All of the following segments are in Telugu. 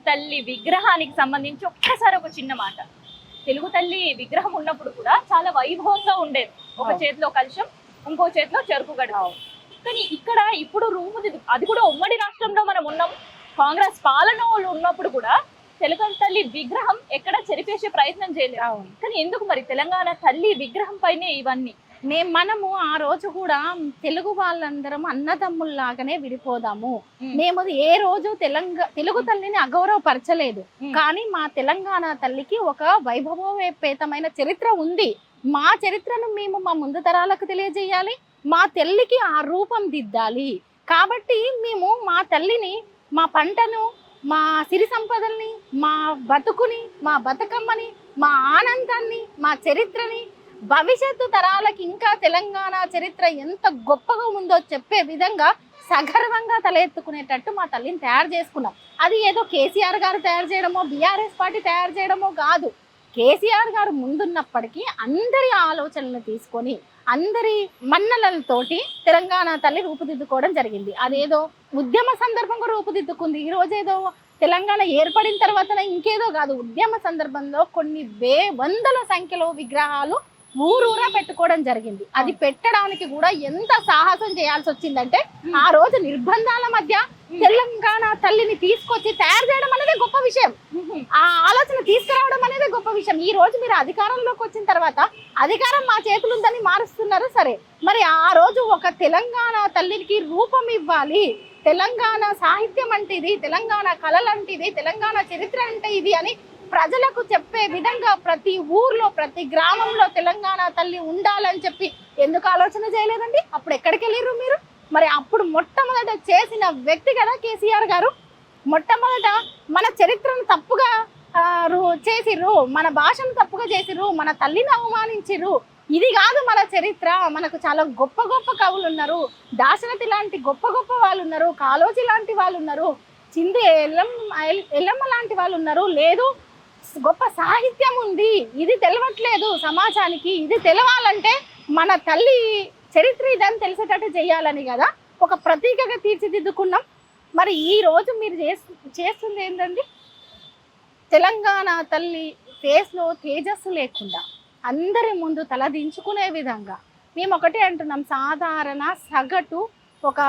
తల్లి విగ్రహానికి సంబంధించి ఒక్కసారి ఒక చిన్న మాట. తెలుగు తల్లి విగ్రహం ఉన్నప్పుడు కూడా చాలా వైభవంగా ఉండేది. ఒక చేతిలో కలశం, ఇంకో చేతిలో చెరుకు గడ. కానీ ఇక్కడ ఇప్పుడు అది కూడా ఉమ్మడి రాష్ట్రంలో మనం ఉన్నాం. కాంగ్రెస్ పాలన ఉన్నప్పుడు కూడా తెలుగు తల్లి విగ్రహం ఎక్కడ చెరిపేసే ప్రయత్నం చేయలేదు. కానీ ఎందుకు మరి తెలంగాణ తల్లి విగ్రహం పైనే ఇవన్నీ? మనము ఆ రోజు కూడా తెలుగు వాళ్ళందరం అన్నదమ్ముల్లాగానే విడిపోదాము. మేము ఏ రోజు తెలుగు తల్లిని అగౌరవపరచలేదు. కానీ మా తెలంగాణ తల్లికి ఒక వైభవోపేతమైన చరిత్ర ఉంది. మా చరిత్రను మేము మా ముందు తరాలకు తెలియజేయాలి. మా తల్లికి ఆ రూపం దిద్దాలి. కాబట్టి మేము మా తల్లిని, మా పంటను, మా సిరి సంపదల్ని, మా బతుకుని, మా బతుకమ్మని, మా ఆనందాన్ని, మా చరిత్రని భవిష్యత్తు తరాలకి ఇంకా తెలంగాణ చరిత్ర ఎంత గొప్పగా ఉందో చెప్పే విధంగా సగర్వంగా తల ఎత్తుకునేటట్టు మా తల్లిని తయారు చేసుకున్నాం. అది ఏదో కేసీఆర్ గారు తయారు చేయడమో, బీఆర్ఎస్ పార్టీ తయారు చేయడమో కాదు. కేసీఆర్ గారు ముందున్నప్పటికీ అందరి ఆలోచనలు తీసుకొని అందరి మన్నలతోటి తెలంగాణ తల్లి రూపుదిద్దుకోవడం జరిగింది. అదేదో ఉద్యమ సందర్భంగా రూపుదిద్దుకుంది. ఈ రోజు ఏదో తెలంగాణ ఏర్పడిన తర్వాత ఇంకేదో కాదు. ఉద్యమ సందర్భంలో కొన్ని వందల సంఖ్యలో విగ్రహాలు ఊరూరా పెట్టుకోవడం జరిగింది. అది పెట్టడానికి కూడా ఎంత సాహసం చేయాల్సి వచ్చిందంటే ఆ రోజు నిర్బంధాల మధ్య తెలంగాణ తల్లిని తీసుకొచ్చి తయారు చేయడం అనేది గొప్ప విషయం. ఆ ఆలోచన తీసుకురావడం అనేది గొప్ప విషయం. ఈ రోజు మీరు అధికారంలోకి వచ్చిన తర్వాత అధికారం మా చేతులు ఉందని మారుస్తున్నారు. సరే, మరి ఆ రోజు ఒక తెలంగాణ తల్లికి రూపం ఇవ్వాలి. తెలంగాణ సాహిత్యం అంటే ఇది, తెలంగాణ కళలు అంటే ఇది, తెలంగాణ చరిత్ర అంటే ఇది అని ప్రజలకు చెప్పే విధంగా ప్రతి ఊర్లో, ప్రతి గ్రామంలో తెలంగాణ తల్లి ఉండాలని చెప్పి ఎందుకు ఆలోచన చేయలేదండి? అప్పుడు ఎక్కడికి వెళ్ళిర్రు మీరు? మరి అప్పుడు మొట్టమొదట చేసిన వ్యక్తి కదా కేసీఆర్ గారు. మొట్టమొదట మన చరిత్రను తప్పుగా చేసిర్రు, మన భాషను తప్పుగా చేసిర్రు, మన తల్లిని అవమానించిర్రు. ఇది కాదు మన చరిత్ర. మనకు చాలా గొప్ప గొప్ప కవులు ఉన్నారు. దాశరథి లాంటి గొప్ప గొప్ప వాళ్ళు ఉన్నారు. కాళోజీ లాంటి వాళ్ళు ఉన్నారు. చిందు ఎల్లమ్మ లాంటి వాళ్ళు ఉన్నారు. లేదు, గొప్ప సాహిత్యం ఉంది. ఇది తెలవట్లేదు సమాజానికి. ఇది తెలవాలంటే మన తల్లి చరిత్ర ఇదని తెలిసేటట్టు చేయాలని కదా ఒక ప్రతీకగా తీర్చిదిద్దుకున్నాం. మరి ఈ రోజు మీరు చేస్తుంది ఏంటండి? తెలంగాణ తల్లి ఫేస్లో తేజస్సు లేకుండా అందరి ముందు తలదించుకునే విధంగా మేము ఒకటే అంటున్నాం. సాధారణ సగటు ఒక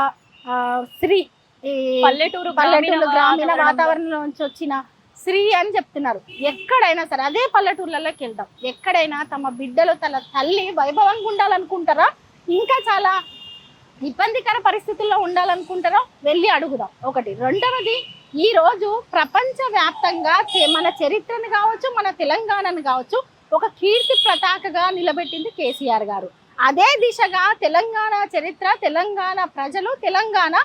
స్త్రీ, పల్లెటూరు గ్రామీణ వాతావరణంలో నుంచి వచ్చిన స్త్రీ అని చెప్తున్నారు. ఎక్కడైనా సరే అదే పల్లెటూర్లలోకి వెళ్దాం. ఎక్కడైనా తమ బిడ్డలు తన తల్లి వైభవంగా ఉండాలనుకుంటారా? ఇంకా చాలా ఇబ్బందికర పరిస్థితుల్లో ఉండాలనుకుంటారా? వెళ్ళి అడుగుదాం. ఒకటి. రెండవది, ఈ రోజు ప్రపంచ వ్యాప్తంగా మన చరిత్రను కావచ్చు, మన తెలంగాణను కావచ్చు ఒక కీర్తి పతాకగా నిలబెట్టింది కేసీఆర్ గారు. అదే దిశగా తెలంగాణ చరిత్ర, తెలంగాణ ప్రజలు, తెలంగాణ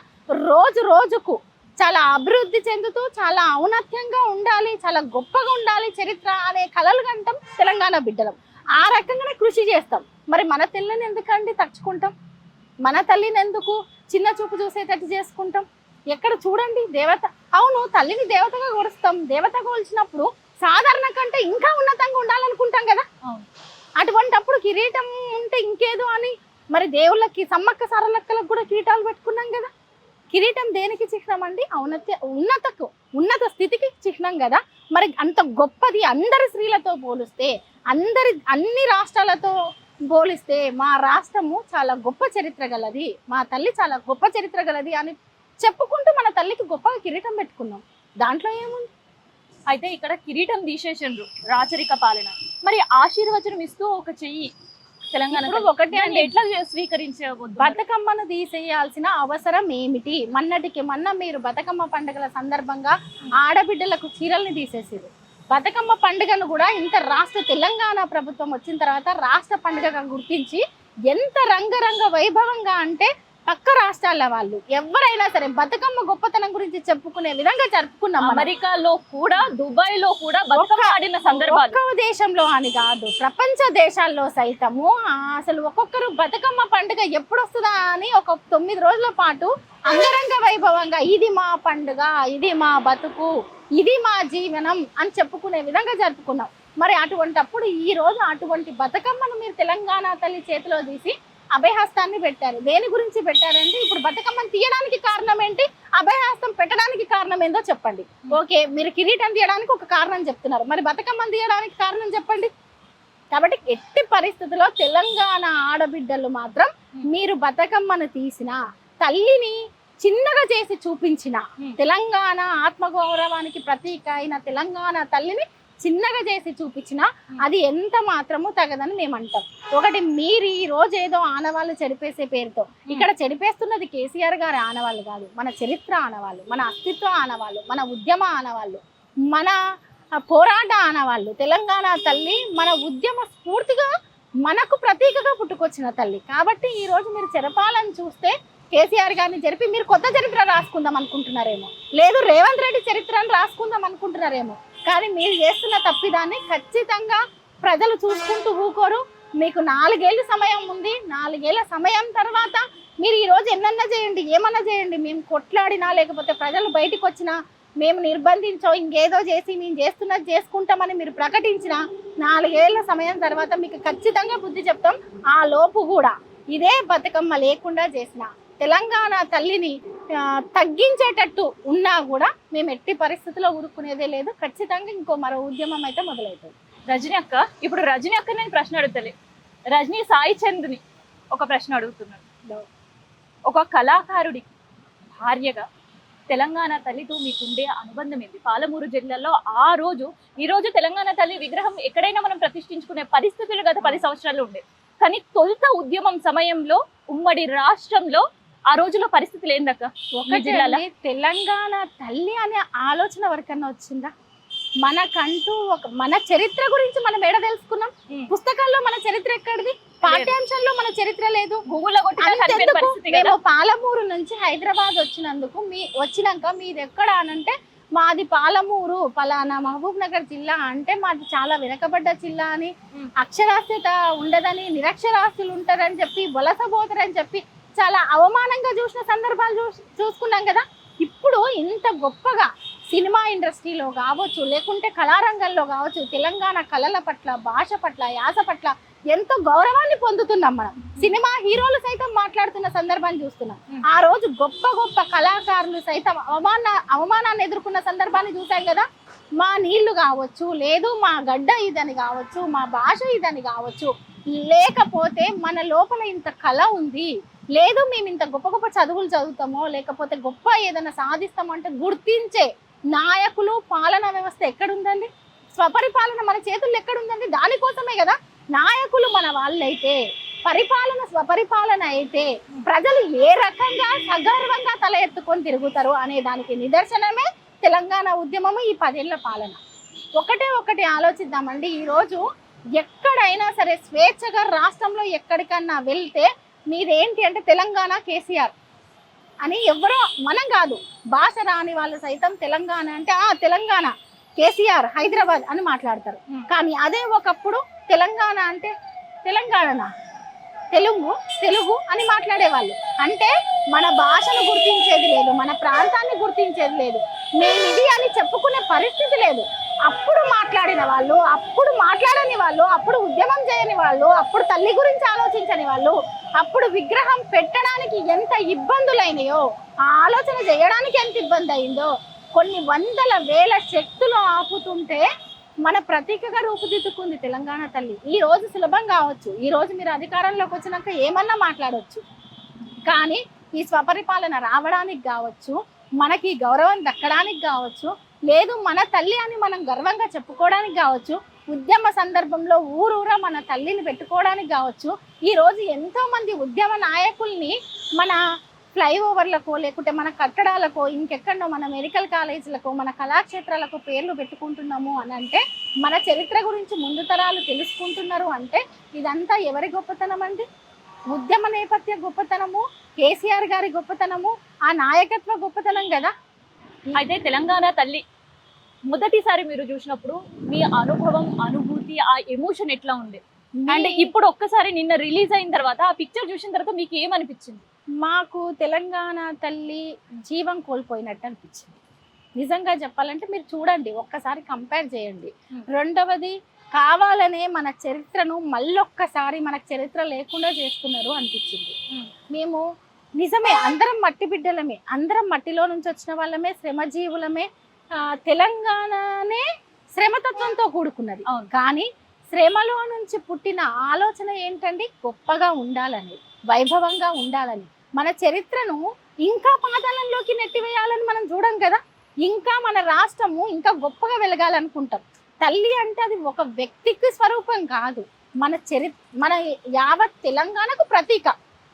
రోజు రోజుకు చాలా అభివృద్ధి చెందుతూ చాలా ఔన్నత్యంగా ఉండాలి, చాలా గొప్పగా ఉండాలి చరిత్ర అనే కలలు కంటాం తెలంగాణ బిడ్డలం. ఆ రకంగానే కృషి చేస్తాం. మరి మన తల్లిని ఎందుకండి తచ్చుకుంటాం? మన తల్లిని ఎందుకు చిన్న చూపు చూసేటట్టు చేసుకుంటాం? ఎక్కడ చూడండి దేవత. అవును, తల్లిని దేవతగా కొలుస్తాం. దేవత కొలిచినప్పుడు సాధారణ కంటే ఇంకా ఉన్నతంగా ఉండాలనుకుంటాం కదా. అటువంటప్పుడు కిరీటం ఉంటే ఇంకేదో అని మరి దేవుళ్ళకి, సమ్మక్క సారలక్కలకు కూడా కిరీటాలు పెట్టుకున్నాం కదా. కిరీటం దేనికి చిహ్నం అండి? ఉన్నత స్థితికి చిహ్నం కదా. మరి అంత గొప్పది అందరి స్త్రీలతో పోలిస్తే, అన్ని రాష్ట్రాలతో పోలిస్తే మా రాష్ట్రము చాలా గొప్ప చరిత్ర గలది, మా తల్లి చాలా గొప్ప చరిత్ర గలది అని చెప్పుకుంటూ మన తల్లికి గొప్పగా కిరీటం పెట్టుకున్నాం. దాంట్లో ఏముంది? అయితే ఇక్కడ కిరీటం తీసేసిండ్రు రాచరిక పాలన. మరి ఆశీర్వచనం ఇస్తూ ఒక చెయ్యి తెలంగాణ ఒకటి అంటే ఎట్లా స్వీకరించే బతుకమ్మను తీసేయాల్సిన అవసరం ఏమిటి? మొన్నటికి మొన్న మీరు బతుకమ్మ పండుగల సందర్భంగా ఆడబిడ్డలకు చీరల్ని తీసేసారు. బతుకమ్మ పండుగను కూడా ఇంత తెలంగాణ ప్రభుత్వం వచ్చిన తర్వాత రాష్ట్ర పండుగగా గుర్తించి ఎంత రంగరంగ వైభవంగా అంటే పక్క రాష్ట్రాల వాళ్ళు ఎవరైనా సరే బతుకమ్మ గొప్పతనం గురించి చెప్పుకునే విధంగా జరుపుకున్నాం. అమెరికాలో కూడా, దుబాయ్ లో కూడా బతుకమ్మ ఆడిన సందర్భాలు. ఒక్క దేశంలో అని కాదు, ప్రపంచ దేశాల్లో సైతము అసలు ఒక్కొక్కరు బతుకమ్మ పండుగ ఎప్పుడు వస్తుందా అని ఒక 9 రోజుల పాటు అంగరంగ వైభవంగా ఇది మా పండుగ, ఇది మా బతుకు, ఇది మా జీవనం అని చెప్పుకునే విధంగా జరుపుకున్నాం. మరి అటువంటప్పుడు ఈ రోజు అటువంటి బతుకమ్మను మీరు తెలంగాణ తల్లి చేతిలో తీసి అభయహస్తాన్ని పెట్టారు. దేని గురించి పెట్టారంటే ఇప్పుడు బతుకమ్మని తీయడానికి కారణం ఏంటి, అభయహస్తం పెట్టడానికి కారణం ఏందో చెప్పండి. ఓకే, మీరు కిరీటం తీయడానికి ఒక కారణం చెప్తున్నారు, మరి బతుకమ్మని తీయడానికి కారణం చెప్పండి. కాబట్టి ఎట్టి పరిస్థితుల్లో తెలంగాణ ఆడబిడ్డలు మాత్రం మీరు బతుకమ్మను తీసిన, తల్లిని చిన్నగా చేసి చూపించిన, తెలంగాణ ఆత్మగౌరవానికి ప్రతీక అయిన తెలంగాణ తల్లిని చిన్నగా చేసి చూపించిన అది ఎంత మాత్రము తగదని మేము అంటాం. ఒకటి, మీరు ఈ రోజు ఏదో ఆనవాళ్ళు చెడిపేసే పేరుతో ఇక్కడ చెడిపేస్తున్నది కేసీఆర్ గారి ఆనవాళ్ళు కాదు, మన చరిత్ర ఆనవాళ్ళు, మన అస్తిత్వ ఆనవాళ్ళు, మన ఉద్యమ ఆనవాళ్ళు, మన పోరాట ఆనవాళ్ళు. తెలంగాణ తల్లి మన ఉద్యమ స్ఫూర్తిగా మనకు ప్రతీకగా పుట్టుకొచ్చిన తల్లి. కాబట్టి ఈ రోజు మీరు చెరపాలని చూస్తే కేసీఆర్ గారిని జరిపి మీరు కొత్త చరిత్ర రాసుకుందాం అనుకుంటున్నారేమో, లేదు రేవంత్ రెడ్డి చరిత్రను రాసుకుందాం అనుకుంటున్నారేమో. కానీ మీరు చేస్తున్న తప్పిదాన్ని ఖచ్చితంగా ప్రజలు చూసుకుంటూ ఊకోరు. మీకు 4 ఏళ్ళ సమయం ఉంది. 4 ఏళ్ళ సమయం తర్వాత మీరు ఈ రోజు ఎన్నన్నా చేయండి, ఏమన్నా చేయండి, మేము కొట్లాడినా లేకపోతే ప్రజలు బయటకు వచ్చినా, మేము నిర్బంధించో ఇంకేదో చేసి మేము చేస్తున్నది చేసుకుంటామని మీరు ప్రకటించిన 4 ఏళ్ళ సమయం తర్వాత మీకు ఖచ్చితంగా బుద్ధి చెప్తాం. ఆ లోపు కూడా ఇదే బతుకమ్మ లేకుండా చేసిన తెలంగాణ తల్లిని తగ్గించేటట్టు ఉన్నా కూడా మేము ఎట్టి పరిస్థితుల్లో ఊరుకునేదే లేదు. ఖచ్చితంగా మరో ఉద్యమం అయితే మొదలవుతుంది. రజనీ అక్క, ఇప్పుడు రజనీ అక్క నేను ప్రశ్న అడుగుతలే, రజనీ సాయి చంద్ని ఒక ప్రశ్న అడుగుతున్నాడు. ఒక కళాకారుడి భార్యగా తెలంగాణ తల్లితో మీకుండే అనుబంధం ఏంటి? పాలమూరు జిల్లాలో ఈ రోజు తెలంగాణ తల్లి విగ్రహం ఎక్కడైనా మనం ప్రతిష్ఠించుకునే పరిస్థితులు గత 10 సంవత్సరాలు ఉండే, కానీ తొలుత ఉద్యమం సమయంలో ఉమ్మడి రాష్ట్రంలో ఆ రోజులో పరిస్థితులు ఏందక్క? తెలంగాణ తల్లి అనే ఆలోచన ఎవరికన్నా వచ్చిందా? మనకంటూ మన చరిత్ర గురించి మనం ఏడ తెలుసుకున్నాం? పుస్తకాల్లో మన చరిత్ర ఎక్కడిది? పాఠ్యాంశంలో మన చరిత్ర లేదు. మేము పాలమూరు నుంచి హైదరాబాద్ వచ్చినాక మీది ఎక్కడ అనంటే మాది పాలమూరు పలానా మహబూబ్ నగర్ జిల్లా అంటే మాది చాలా వెనకబడ్డ జిల్లా అని, అక్షరాస్యత ఉండదని, నిరక్షరాస్యులు ఉంటారని చెప్పి, వలసపోతారని చెప్పి చాలా అవమానంగా చూసిన సందర్భాలు చూసుకున్నాం కదా. ఇప్పుడు ఇంత గొప్పగా సినిమా ఇండస్ట్రీలో కావచ్చు, లేకుంటే కళారంగంలో కావచ్చు, తెలంగాణ కళల పట్ల, భాష పట్ల, యాస పట్ల ఎంతో గౌరవాన్ని పొందుతున్నాం. మనం సినిమా హీరోలు సైతం మాట్లాడుతున్న సందర్భాన్ని చూస్తున్నాం. ఆ రోజు గొప్ప గొప్ప కళాకారులు సైతం అవమానాన్ని ఎదుర్కొన్న సందర్భాన్ని చూసాం కదా. మా నీళ్లు కావచ్చు, లేదు మా గడ్డ ఇదని కావచ్చు, మా భాష ఇదని కావచ్చు, లేకపోతే మన లోపల ఇంత కళ ఉంది, లేదు మేము ఇంత గొప్ప గొప్ప చదువులు చదువుతామో, లేకపోతే గొప్ప ఏదైనా సాధిస్తామో అంటే గుర్తించే నాయకులు, పాలనా వ్యవస్థ ఎక్కడుందండి? స్వపరిపాలన మన చేతుల్లో ఎక్కడుందండి? దానికోసమే కదా నాయకులు మన వాళ్ళైతే, పరిపాలన స్వపరిపాలన అయితే ప్రజలు ఏ రకంగా సగర్వంగా తల ఎత్తుకొని తిరుగుతారు అనే దానికి నిదర్శనమే తెలంగాణ ఉద్యమము, ఈ 10 ఏళ్ల పాలన. ఒకటి ఆలోచిద్దామండి. ఈరోజు ఎక్కడైనా సరే స్వేచ్ఛగా రాష్ట్రంలో ఎక్కడికన్నా వెళ్తే మీదేంటి అంటే తెలంగాణ కేసీఆర్ అని ఎవరో, మనం కాదు, భాష రాని వాళ్ళు సైతం తెలంగాణ అంటే తెలంగాణ కేసీఆర్ హైదరాబాద్ అని మాట్లాడతారు. కానీ అదే ఒకప్పుడు తెలంగాణ అంటే తెలంగాణ తెలుగు అని మాట్లాడేవాళ్ళు. అంటే మన భాషను గుర్తించేది లేదు, మన ప్రాంతాన్ని గుర్తించేది లేదు, మేము ఇది అని చెప్పుకునే పరిస్థితి లేదు. అప్పుడు మాట్లాడిన వాళ్ళు, అప్పుడు మాట్లాడని వాళ్ళు, అప్పుడు ఉద్యమం చేయని వాళ్ళు, అప్పుడు తల్లి గురించి ఆలోచించని వాళ్ళు, అప్పుడు విగ్రహం పెట్టడానికి ఎంత ఇబ్బందులైనాయో, ఆ ఆలోచన చేయడానికి ఎంత ఇబ్బంది అయిందో, కొన్ని వందల వేల శక్తులు ఆపుతుంటే మన ప్రతీకగా రూపుదిద్దుకుంది తెలంగాణ తల్లి. ఈ రోజు సులభం కావచ్చు, ఈ రోజు మీరు అధికారంలోకి వచ్చినాక ఏమన్నా మాట్లాడవచ్చు, కానీ ఈ స్వపరిపాలన రావడానికి కావచ్చు, మనకి గౌరవం దక్కడానికి కావచ్చు, లేదు మన తల్లి అని మనం గర్వంగా చెప్పుకోవడానికి కావచ్చు, ఉద్యమ సందర్భంలో ఊరూరా మన తల్లిని పెట్టుకోవడానికి కావచ్చు, ఈ రోజు ఎంతో మంది ఉద్యమ నాయకుల్ని మన ఫ్లైఓవర్లకు, లేకుంటే మన కట్టడాలకు, ఇంకెక్కడో మన మెడికల్ కాలేజీలకు, మన కళాక్షేత్రాలకు పేర్లు పెట్టుకుంటున్నాము అని అంటే, మన చరిత్ర గురించి ముందు తరాలు తెలుసుకుంటున్నారు అంటే ఇదంతా ఎవరి గొప్పతనం అండి? ఉద్యమ నేపథ్య గొప్పతనము, కేసీఆర్ గారి గొప్పతనము, ఆ నాయకత్వ గొప్పతనం కదా. అయితే తెలంగాణ తల్లి మొదటిసారి మీరు చూసినప్పుడు మీ అనుభవం, అనుభూతి, ఆ ఎమోషన్ ఎట్లా ఉంది? అండ్ ఇప్పుడు ఒక్కసారి నిన్న రిలీజ్ అయిన తర్వాత ఆ పిక్చర్ చూసిన తర్వాత మీకు ఏమనిపించింది? మాకు తెలంగాణ తల్లి జీవం కోల్పోయినట్టు అనిపించింది. నిజంగా చెప్పాలంటే మీరు చూడండి, ఒక్కసారి కంపేర్ చేయండి. రెండవది, కావాలనే మన చరిత్రను మళ్ళొక్కసారి మనకు చరిత్ర లేకుండా చేస్తున్నారు అనిపించింది. మేము నిజమే అందరం మట్టి బిడ్డలమే, అందరం మట్టిలో నుంచి వచ్చిన వాళ్ళమే, శ్రమజీవులమే. తెలంగాణనే శ్రమతత్వంతో కూడుకున్నది. కానీ శ్రమలో నుంచి పుట్టిన ఆలోచన ఏంటండి, గొప్పగా ఉండాలని, వైభవంగా ఉండాలని. మన చరిత్రను ఇంకా పాతాళంలోకి నెట్టివేయాలని మనం చూడం కదా. ఇంకా మన రాష్ట్రము ఇంకా గొప్పగా వెలగాలనుకుంటాం. తల్లి అంటే అది ఒక వ్యక్తికి స్వరూపం కాదు, మన యావత్ తెలంగాణకు ప్రతీక.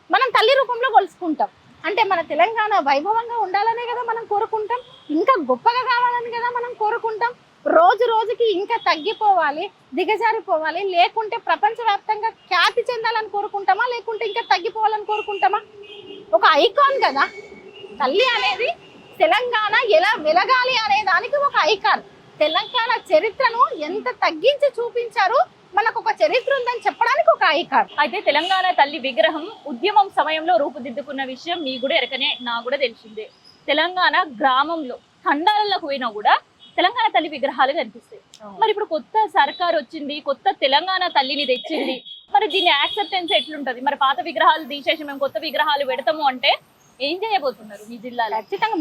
మనం తల్లి రూపంలో కొలుసుకుంటాం. అంటే మన తెలంగాణ వైభవంగా ఉండాలనే కదా మనం కోరుకుంటాం, ఇంకా గొప్పగా కావాలని కదా మనం కోరుకుంటాం. రోజు రోజుకి ఇంకా తగ్గిపోవాలి, దిగజారిపోవాలి, లేకుంటే ప్రపంచవ్యాప్తంగా ఖ్యాతి చెందాలని కోరుకుంటామా, లేకుంటే ఇంకా తగ్గిపోవాలని కోరుకుంటామా? ఒక ఐకాన్ కదా తల్లి అనేది. తెలంగాణ ఎలా వెలగాలి అనే దానికి ఒక ఐకాన్. తెలంగాణ చరిత్రను ఎంత తగ్గించి చూపించారు, మనకు ఒక చరిత్ర ఉందని చెప్పడానికి ఒక ఐకాన్. అయితే తెలంగాణ తల్లి విగ్రహం ఉద్యమం సమయంలో రూపుదిద్దుకున్న విషయం మీ కూడా ఎరకనే, నాకు కూడా తెలిసిందే. తెలంగాణ గ్రామంలో తండాలకు పోయినా కూడా తెలంగాణ తల్లి విగ్రహాలు కనిపిస్తాయి. మరి ఇప్పుడు కొత్త సర్కార్ వచ్చింది, కొత్త తెలంగాణ తల్లిని తెచ్చింది, మరి దీని యాక్సెప్టెన్స్ ఎట్లుంటది? మరి పాత విగ్రహాలు తీసేసి మేము కొత్త విగ్రహాలు పెడతాము అంటే ఏం చేయబోతున్నారు మీ జిల్లాలో? ఖచ్చితంగా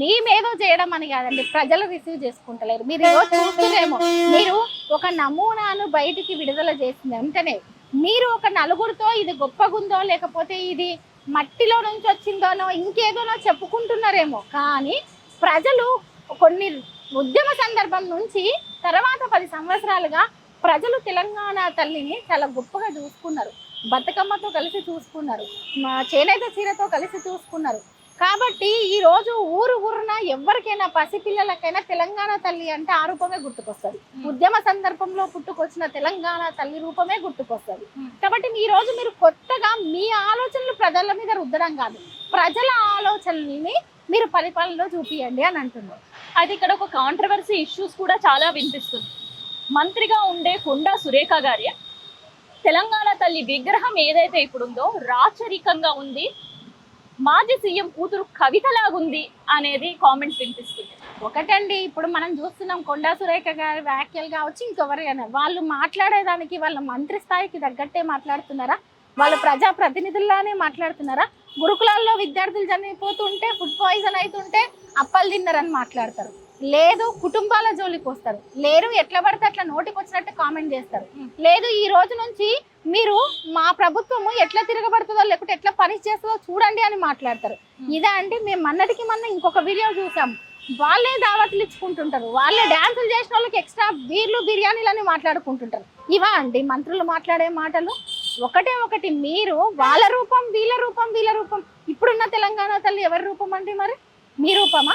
మేమేదో చేయడం అని కాదండి, ప్రజలు రిసీవ్ చేసుకుంటలేరు. మీరు చూస్తున్నారేమో, మీరు ఒక నమూనాను బయటికి విడుదల చేసిన వెంటనే మీరు ఒక నలుగురితో ఇది గొప్పగుందో, లేకపోతే ఇది మట్టిలో నుంచి వచ్చిందోనో ఇంకేదోనో చెప్పుకుంటున్నారేమో, కానీ ప్రజలు కొన్ని ఉద్యమ సందర్భం నుంచి తర్వాత 10 సంవత్సరాలుగా ప్రజలు తెలంగాణ తల్లిని చాలా గొప్పగా చూసుకున్నారు. బతుకమ్మతో కలిసి చూసుకున్నారు, మా చేనేత చీరతో కలిసి చూసుకున్నారు. కాబట్టి ఈ రోజు ఊరున ఎవరికైనా పసిపిల్లలకైనా తెలంగాణ తల్లి అంటే ఆ రూపమే గుర్తుకొస్తుంది. ఉద్యమ సందర్భంలో పుట్టుకొచ్చిన తెలంగాణ తల్లి రూపమే గుర్తుకొస్తుంది. కాబట్టి ఈ రోజు మీరు కొత్తగా మీ ఆలోచనలు ప్రజల మీద రుద్దడం కాదు, ప్రజల ఆలోచనల్ని మీరు పరిపాలనలో చూపియండి అని అంటున్నారు. అది ఇక్కడ ఒక కాంట్రవర్సీ ఇష్యూస్ కూడా చాలా వినిపిస్తుంది. మంత్రిగా ఉండే కొండా సురేఖ గారి తెలంగాణ తల్లి విగ్రహం ఏదైతే ఇప్పుడుందో రాచరికంగా ఉంది, మాజీ సీఎం కూతురు కవితలాగుంది అనేది కామెంట్స్ వినిపిస్తుంది. ఒకటండి, ఇప్పుడు మనం చూస్తున్నాం కొండా సురేఖ గారి వ్యాఖ్యలు కావచ్చు, ఇంకెవరైనా వాళ్ళు మాట్లాడేదానికి వాళ్ళ మంత్రి స్థాయికి తగ్గట్టే మాట్లాడుతున్నారా, వాళ్ళ ప్రజా ప్రతినిధుల్లానే మాట్లాడుతున్నారా? గురుకులాల్లో విద్యార్థులు చనిపోతుంటే, ఫుడ్ పాయిజన్ అవుతుంటే అప్పలు తిన్నారని మాట్లాడతారు, లేదు కుటుంబాల జోలికి వస్తారు, లేరు ఎట్లా పడితే అట్లా నోటికి వచ్చినట్టు కామెంట్ చేస్తారు, లేదు ఈ రోజు నుంచి మీరు మా ప్రభుత్వము ఎట్లా తిరగబడుతుందో లేకుంటే ఎట్లా పని చేస్తుందో చూడండి అని మాట్లాడతారు. ఇదా అంటే మేము మొన్నటికి ఇంకొక వీడియో చూసాం, వాళ్ళే దావతులు ఇచ్చుకుంటుంటారు, వాళ్ళే డ్యాన్సులు చేసిన వాళ్ళకి ఎక్స్ట్రా బీర్లు బిర్యానీలు అని మాట్లాడుకుంటుంటారు. ఇవా అండి మంత్రులు మాట్లాడే మాటలు? ఒకటి మీరు వాళ్ళ రూపం వీళ్ళ రూపం వీళ్ళ రూపం. ఇప్పుడున్న తెలంగాణ తల్లి ఎవరి రూపం అండి? మరి మీ రూపమా,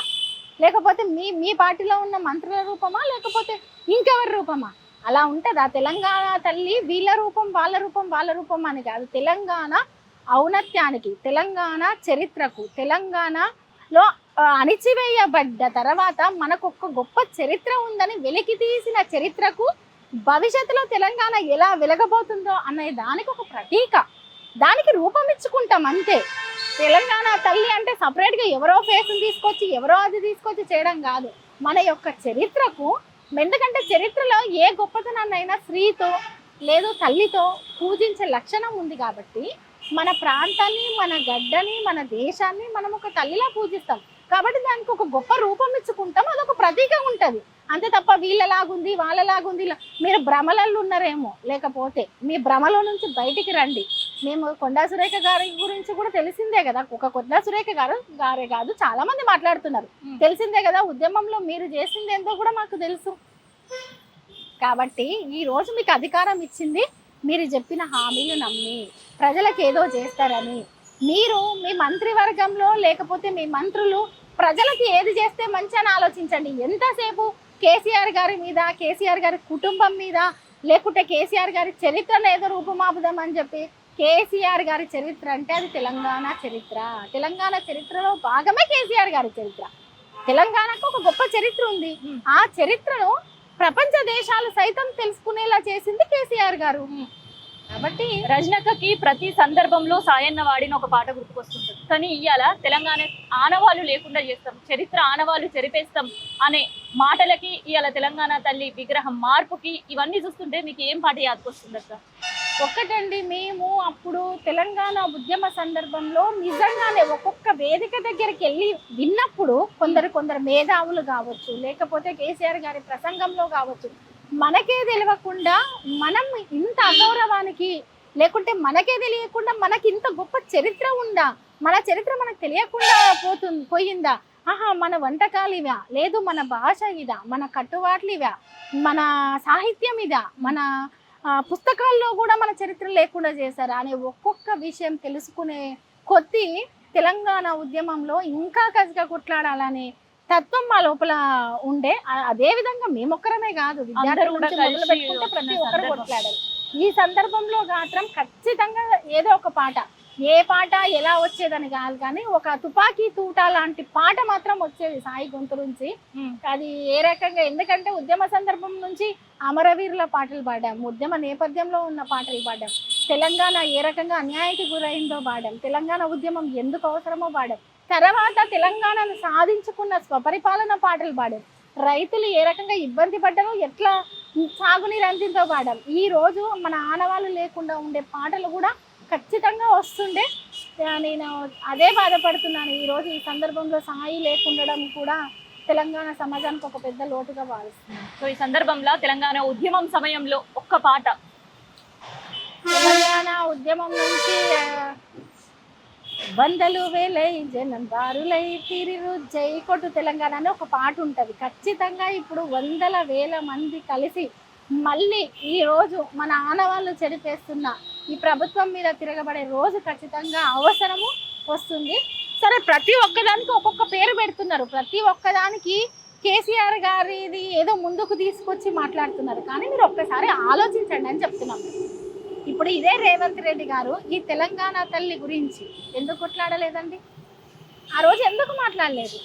లేకపోతే మీ పార్టీలో ఉన్న మంత్రుల రూపమా, లేకపోతే ఇంకెవరి రూపమా? అలా ఉంటుందా? తెలంగాణ తల్లి వీళ్ళ రూపం వాళ్ళ రూపం వాళ్ళ రూపం అని కాదు. తెలంగాణ ఔన్నత్యానికి, తెలంగాణ చరిత్రకు, తెలంగాణలో అణిచివేయబడ్డ తర్వాత మనకు ఒక గొప్ప చరిత్ర ఉందని వెలికి తీసిన చరిత్రకు భవిష్యత్తులో తెలంగాణ ఎలా వెలగబోతుందో అనే దానికి ఒక ప్రతీక, దానికి రూపం ఇచ్చుకుంటాం అంతే. తెలంగాణ తల్లి అంటే సపరేట్గా ఎవరో ఫేస్ని తీసుకొచ్చి ఎవరో అది తీసుకొచ్చి చేయడం కాదు, మన యొక్క చరిత్రకు. ఎందుకంటే చరిత్రలో ఏ గొప్పతనాన్నైనా స్త్రీతో లేదు తల్లితో పూజించే లక్షణం ఉంది. కాబట్టి మన ప్రాంతాన్ని, మన గడ్డని, మన దేశాన్ని మనం ఒక తల్లిలా పూజిస్తాం. కాబట్టి దానికి ఒక గొప్ప రూపం ఇచ్చుకుంటాం, అదొక ప్రతీక ఉంటుంది అంతే తప్ప వీళ్ళలాగుంది వాళ్ళలాగుంది. మీరు భ్రమలలో ఉన్నారేమో, లేకపోతే మీ భ్రమలో నుంచి బయటికి రండి. మేము కొండా సురేఖ గారి గురించి కూడా తెలిసిందే కదా, ఒక కొండా సురేఖ గారే కాదు చాలా మంది మాట్లాడుతున్నారు, తెలిసిందే కదా. ఉద్యమంలో మీరు చేసింది ఏంటో కూడా మాకు తెలుసు. కాబట్టి ఈ రోజు మీకు అధికారం ఇచ్చింది మీరు చెప్పిన హామీలు నమ్మి ప్రజలకు ఏదో చేస్తారని. మీరు మీ మంత్రివర్గంలో లేకపోతే మీ మంత్రులు ప్రజలకి ఏది చేస్తే మంచి అని ఆలోచించండి. ఎంతసేపు కేసీఆర్ గారి మీద, కేసీఆర్ గారి కుటుంబం మీద, లేకుంటే కేసీఆర్ గారి చరిత్రను ఏదో రూపుమాపుదామని చెప్పి. కేసీఆర్ గారి చరిత్ర అంటే అది తెలంగాణ చరిత్ర. తెలంగాణ చరిత్రలో భాగమే కేసీఆర్ గారి చరిత్ర. తెలంగాణకు ఒక గొప్ప చరిత్ర ఉంది. ఆ చరిత్రను ప్రపంచ దేశాలు సైతం తెలుసుకునేలా చేసింది కేసీఆర్ గారు. కాబట్టి రజనక్కకి ప్రతి సందర్భంలో సాయన్న వాడిన ఒక పాట గుర్తుకొస్తుంటుంది. కానీ ఇవాళ తెలంగాణ ఆనవాళ్ళు లేకుండా చేస్తాం, చరిత్ర ఆనవాళ్ళు చెరిపేస్తాం అనే మాటలకి ఇవాళ తెలంగాణ తల్లి విగ్రహం మార్పుకి ఇవన్నీ చూస్తుంటే మీకు ఏం పాట యాదకొస్తుంది అక్క? ఒక్కటండి, మేము అప్పుడు తెలంగాణ ఉద్యమ సందర్భంలో నిజంగానే ఒక్కొక్క వేదిక దగ్గరికి వెళ్ళి విన్నప్పుడు కొందరు మేధావులు కావచ్చు, లేకపోతే కేసీఆర్ గారి ప్రసంగంలో కావచ్చు, మనకే తెలియకుండా మనం ఇంత అగౌరవానికి, లేకుంటే మనకే తెలియకుండా మనకి ఇంత గొప్ప చరిత్ర ఉందా, మన చరిత్ర మనకు తెలియకుండా పోయిందా, ఆహా మన వంటకాలు ఇవా, లేదు మన భాష ఇదా, మన కట్టుబాట్లు ఇవా, మన సాహిత్యం ఇదా, మన పుస్తకాల్లో కూడా మన చరిత్ర లేకుండా చేశారా అనే ఒక్కొక్క విషయం తెలుసుకునే కొద్దీ తెలంగాణ ఉద్యమంలో ఇంకా కసిగా కొట్లాడాలనే తత్వం మా లోపల ఉండే. అదే విధంగా మేమొక్కరమే కాదు, విద్యార్థులు కూడా నుంచి కలిసి మొదలు పెట్టుకుంటే ప్రతి ఒక్కరు సందర్భం. కొట్లాడారు. ఈ సందర్భంలో మాత్రం ఖచ్చితంగా ఏదో ఒక పాట, ఏ పాట ఎలా వచ్చేదని కాదు కానీ ఒక తుపాకీ తూట లాంటి పాట మాత్రం వచ్చేది సాయి గొంతు నుంచి. అది ఏ రకంగా, ఎందుకంటే ఉద్యమ సందర్భం నుంచి అమరవీరుల పాటలు పాడాం, ఉద్యమ నేపథ్యంలో ఉన్న పాటలు పాడాం, తెలంగాణ ఏ రకంగా అన్యాయానికి గురైందో పాడాం, తెలంగాణ ఉద్యమం ఎందుకు అవసరమో పాడాం, తర్వాత తెలంగాణను సాధించుకున్న స్వపరిపాలన పాటలు పాడాం, రైతులు ఏ రకంగా ఇబ్బంది పడ్డారో, ఎట్లా సాగునీరు అందిందో పాడాం. ఈ రోజు మన ఆనవాళ్ళు లేకుండా ఉండే పాటలు కూడా ఖచ్చితంగా వస్తుండే. నేను అదే బాధపడుతున్నాను. ఈరోజు ఈ సందర్భంలో సాయి లేకుండడం కూడా తెలంగాణ సమాజానికి ఒక పెద్ద లోటుగా భావిస్తున్నాను. సో ఈ సందర్భంలో తెలంగాణ ఉద్యమం సమయంలో ఒక్క పాట, తెలంగాణ ఉద్యమం నుంచి వందలు వేలై జనం బారులై తిరిరు జై కొట్టు తెలంగాణ అని ఒక పాట ఉంటుంది. ఖచ్చితంగా ఇప్పుడు వందల వేల మంది కలిసి మళ్ళీ ఈ రోజు మన ఆనవాళ్ళు చెరిపేస్తున్న ఈ ప్రభుత్వం మీద తిరగబడే రోజు ఖచ్చితంగా అవసరము వస్తుంది. సరే, ప్రతి ఒక్కదానికి ఒక్కొక్క పేరు పెడుతున్నారు, ప్రతి ఒక్కదానికి కేసీఆర్ గారిది ఏదో ముందుకు తీసుకొచ్చి మాట్లాడుతున్నారు. కానీ మీరు ఒక్కసారి ఆలోచించండి అని చెప్తున్నాం. ఇప్పుడు ఇదే రేవంత్ రెడ్డి గారు ఈ తెలంగాణ తల్లి గురించి ఎందుకు కొట్లాడలేదండి? ఆ రోజు ఎందుకు మాట్లాడలేదు?